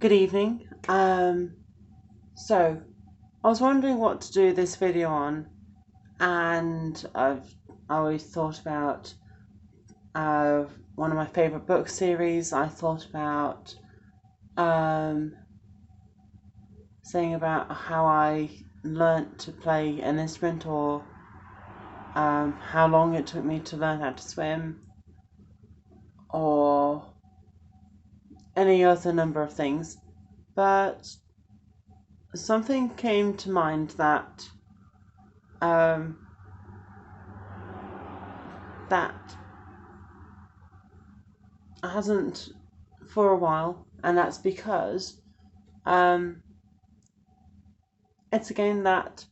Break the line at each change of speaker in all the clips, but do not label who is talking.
Good evening. So I was wondering what to do this video on, and I've always thought about uh, one of my favorite book series. I thought about um, saying about how I learnt to play an instrument, or how long it took me to learn how to swim, or any other number of things. But something came to mind um, that hasn't for a while, and that's because um, it's a game that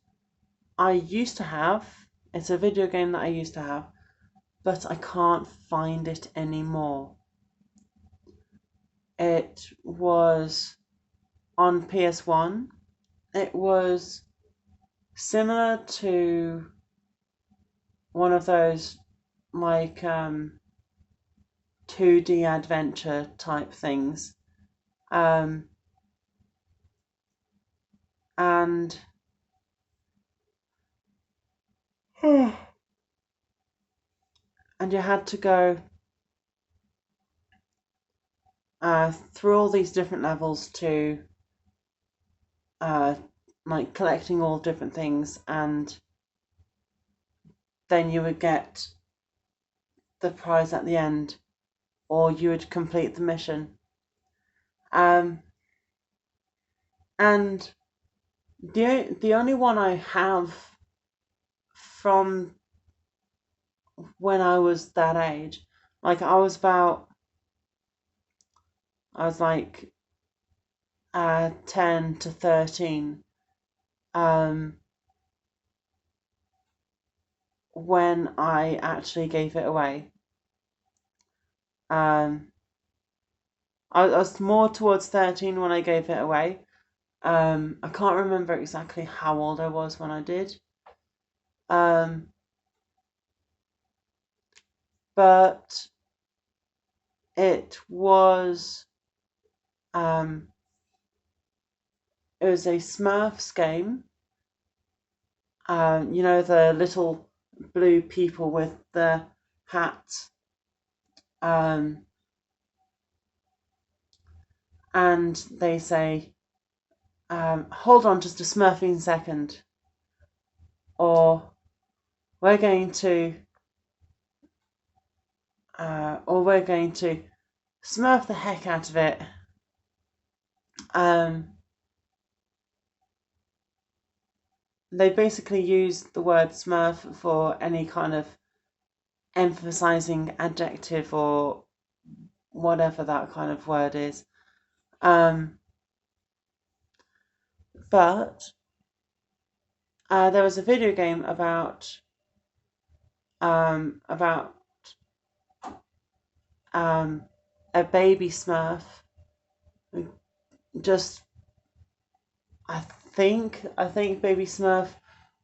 I used to have. It's a video game that I used to have, but I can't find it anymore. It was on PS1. It was similar to one of those like 2D adventure type things. Um, and and you had to go through all these different levels to uh, like collecting all different things, and then you would get the prize at the end, or you would complete the mission. Um, and the only one I have from when I was that age, like I was like 10 to 13, um, when I actually gave it away. Um, I was more towards 13 when I gave it away. I can't remember exactly how old I was when I did. Um, but it was um, it was a Smurfs game. You know, the little blue people with the hats. Um, and they say, "Hold on, just a smurfing second," or "We're going to," or "We're going to smurf the heck out of it." Um, they basically use the word smurf for any kind of emphasizing adjective or whatever that kind of word is. Um, but there was a video game about a baby Smurf. Just I think baby Smurf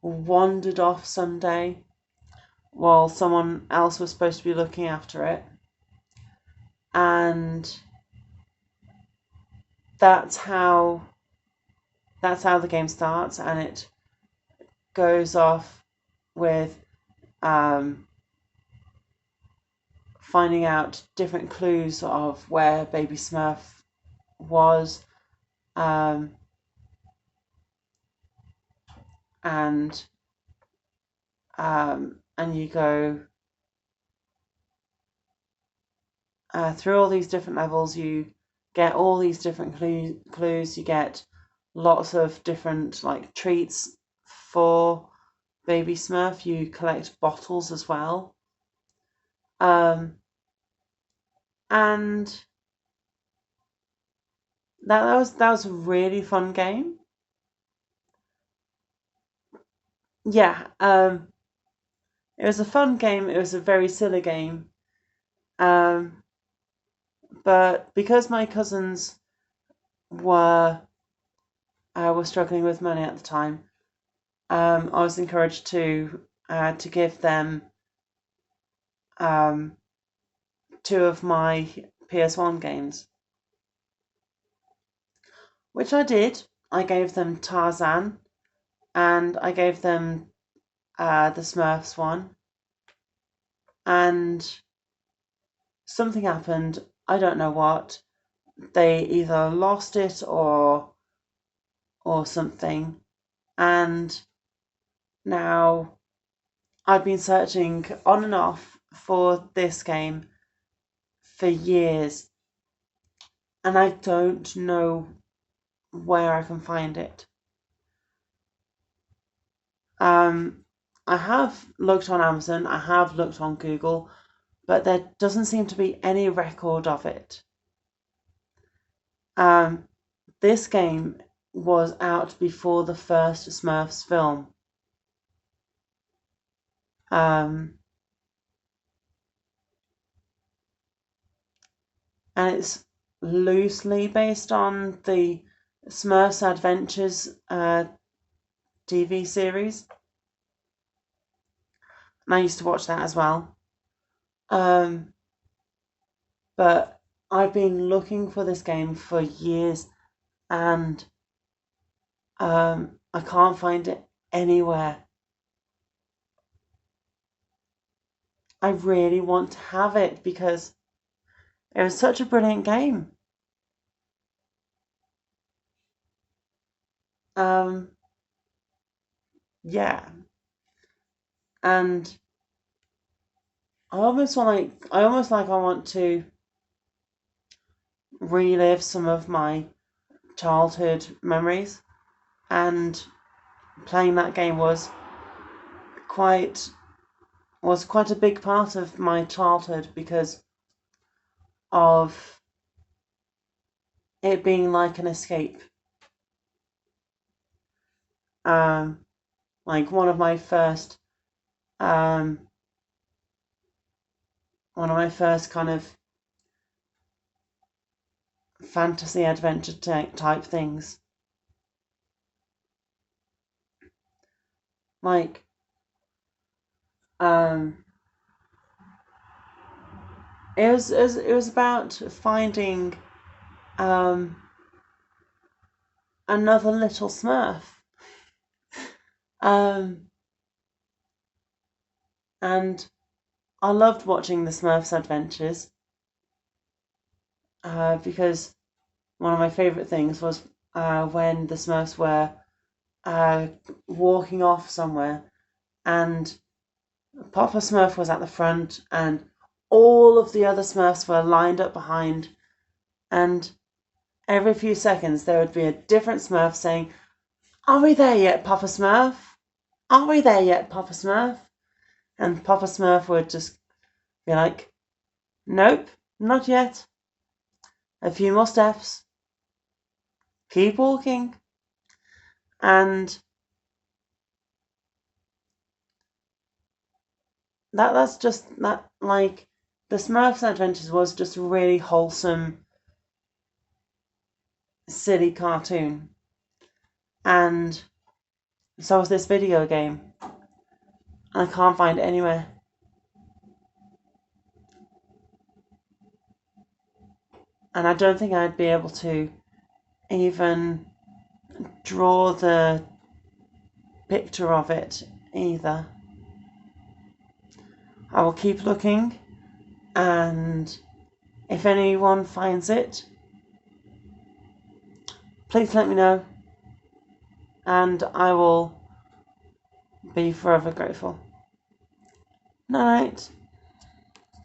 wandered off someday while someone else was supposed to be looking after it, and that's how the game starts, and it goes off with finding out different clues of where baby Smurf was, um, and you go through all these different levels. You get all these different clues. You get lots of different like treats for baby Smurf. You collect bottles as well, and that was a really fun game. Yeah, it was a fun game. It was a very silly game, um, but because my cousins were were struggling with money at the time, I was encouraged to give them um, two of my PS1 games. which I did. I gave them Tarzan, and I gave them the Smurfs one, and something happened. I don't know what. They either lost it or something, and now I've been searching on and off for this game for years, and I don't know where I can find it. I have looked on Amazon, I have looked on Google, but there doesn't seem to be any record of it. This game was out before the first Smurfs film. And it's loosely based on the Smurfs Adventures TV series. And I used to watch that as well. But I've been looking for this game for years, and I can't find it anywhere. I really want to have it because it was such a brilliant game. Yeah, and I almost want to relive some of my childhood memories, and playing that game was quite a big part of my childhood because of it being like an escape. Like one of my first kind of fantasy adventure type things. Like it was about finding another little Smurf. And I loved watching the Smurfs Adventures because one of my favourite things was when the Smurfs were walking off somewhere, and Papa Smurf was at the front, and all of the other Smurfs were lined up behind, and every few seconds there would be a different Smurf saying, "Are we there yet, Papa Smurf? Are we there yet, Papa Smurf?" And Papa Smurf would just be like, "Nope, not yet. A few more steps. Keep walking." And that's just that, like, the Smurfs Adventures was just a really wholesome, silly cartoon. And so was this video game. I can't find it anywhere. And I don't think I'd be able to even draw the picture of it either. I will keep looking, and if anyone finds it, please let me know, and I will be forever grateful. Night.